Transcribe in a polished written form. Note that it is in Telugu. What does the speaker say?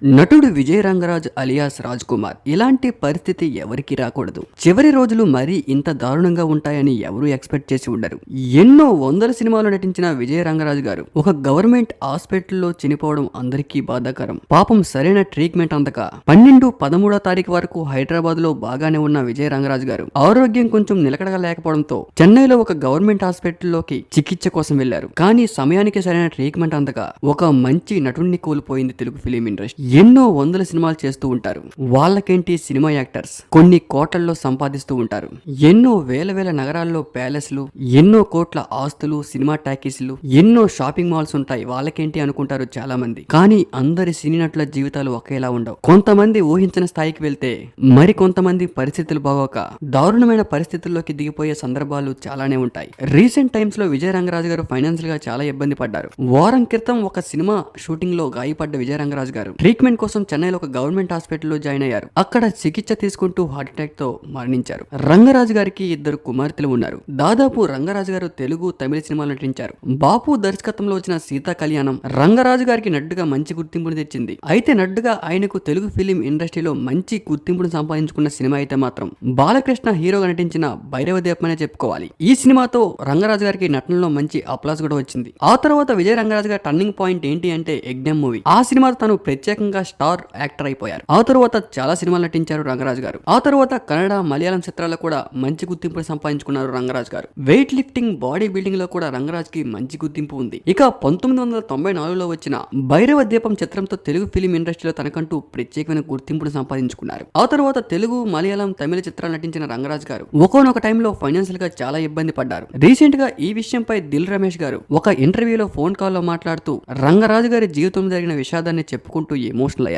నటుడు విజయ్ రంగరాజ్ అలియాస్ రాజ్ కుమార్ ఇలాంటి పరిస్థితి ఎవరికి రాకూడదు. చివరి రోజులు మరీ ఇంత దారుణంగా ఉంటాయని ఎవరూ ఎక్స్పెక్ట్ చేసి ఉండరు. ఎన్నో వందల సినిమాలు నటించిన విజయ్ రంగరాజ్ గారు ఒక గవర్నమెంట్ హాస్పిటల్లో చనిపోవడం అందరికీ బాధాకరం. పాపం సరైన ట్రీట్మెంట్ అందక 12-13 తారీఖు వరకు హైదరాబాద్ లో బాగానే ఉన్న విజయ్ రంగరాజ్ గారు ఆరోగ్యం కొంచెం నిలకడగా లేకపోవడంతో చెన్నైలో ఒక గవర్నమెంట్ హాస్పిటల్లోకి చికిత్స కోసం వెళ్లారు. కానీ సమయానికి సరైన ట్రీట్మెంట్ అందక ఒక మంచి నటుడిని కోల్పోయింది తెలుగు ఫిలిం ఇండస్ట్రీ. ఎన్నో వందల సినిమాలు చేస్తూ ఉంటారు. వాళ్ళకేంటి సినిమా యాక్టర్స్ కొన్ని కోట్లలో సంపాదిస్తూ ఉంటారు. ఎన్నో వేల నగరాల్లో ప్యాలెస్లు, ఎన్నో కోట్ల ఆస్తులు, సినిమా టాకీస్లు, ఎన్నో షాపింగ్ మాల్స్ ఉంటాయి. వాళ్ళకేంటి అనుకుంటారు చాలా మంది. కానీ అందరి సినీ నటుల జీవితాలు ఒకేలా ఉండవు. కొంతమంది ఊహించిన స్థాయికి వెళ్తే మరి కొంతమంది పరిస్థితులు బాగోక దారుణమైన పరిస్థితుల్లోకి దిగిపోయే సందర్భాలు చాలానే ఉంటాయి. రీసెంట్ టైమ్స్ లో విజయ్ రంగరాజ్ గారు ఫైనాన్షియల్ గా చాలా ఇబ్బంది పడ్డారు. వారం క్రితం ఒక సినిమా షూటింగ్ లో గాయపడ్డ విజయ్ రంగరాజ్ గారు ట్రీట్మెంట్ కోసం చెన్నైలో ఒక గవర్నమెంట్ హాస్పిటల్లో జాయిన్ అయ్యారు. అక్కడ చికిత్స తీసుకుంటూ హార్ట్ అటాక్ తో మరణించారు. రంగరాజు గారికి 2 కుమార్తెలు ఉన్నారు. దాదాపు రంగరాజు గారు తెలుగు, తమిళ సినిమాలు నటించారు. బాపు దర్శకత్వంలో వచ్చిన సీతా కళ్యాణం రంగరాజు గారికి నటుగా మంచి గుర్తింపును తెచ్చింది. అయితే నటుగా ఆయనకు తెలుగు ఫిలిం ఇండస్ట్రీలో మంచి గుర్తింపును సంపాదించుకున్న సినిమా అయితే మాత్రం బాలకృష్ణ హీరోగా నటించిన భైరవ దీపం అనే చెప్పుకోవాలి. ఈ సినిమాతో రంగరాజు గారికి నటనలో మంచి అప్లాస్ కూడా వచ్చింది. ఆ తర్వాత విజయ్ రంగరాజు గారి టర్నింగ్ పాయింట్ ఏంటి అంటే యజ్ఞం మూవీ. ఆ సినిమాతో తను ప్రత్యేకంగా స్టార్ యాక్టర్ అయిపోయారు. ఆ తర్వాత చాలా సినిమాలు నటించారు రంగరాజు గారు. ఆ తర్వాత కన్నడ, మలయాళం చిత్రాల్లో కూడా మంచి గుర్తింపు సంపాదించుకున్నారు రంగరాజు గారు. వెయిట్ లిఫ్టింగ్, బాడీ బిల్డింగ్ లో కూడా రంగరాజ్ కి మంచి గుర్తింపు ఉంది. ఇక 1994లో వచ్చిన భైరవ దీపం చిత్రంతో తెలుగు ఫిలిం ఇండస్ట్రీలో తనకంటూ ప్రత్యేకమైన గుర్తింపును సంపాదించుకున్నారు. ఆ తర్వాత తెలుగు, మలయాళం, తమిళ చిత్రాలు నటించిన రంగరాజ్ గారు ఒక్కొక్క టైంలో ఫైనాన్షియల్ గా చాలా ఇబ్బంది పడ్డారు. రీసెంట్ గా ఈ విషయంపై దిల్ రమేష్ గారు ఒక ఇంటర్వ్యూలో ఫోన్ కాల్ లో మాట్లాడుతూ రంగరాజు గారి జీవితంలో జరిగిన విషాదాన్ని చెప్పుకుంటూ ఎమోషనల్ అయ్యారు.